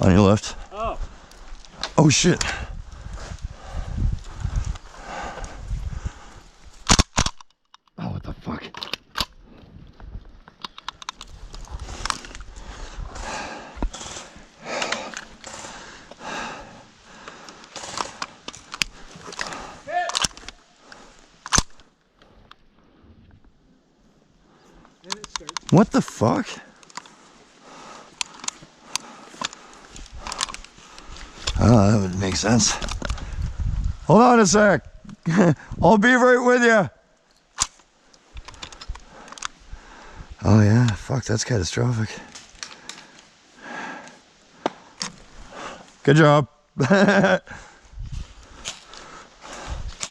On your left. Oh. Oh shit. Oh, what the fuck? What the fuck? Oh, that would make sense. Hold on a sec. I'll be right with you. Oh yeah, fuck, that's catastrophic. Good job.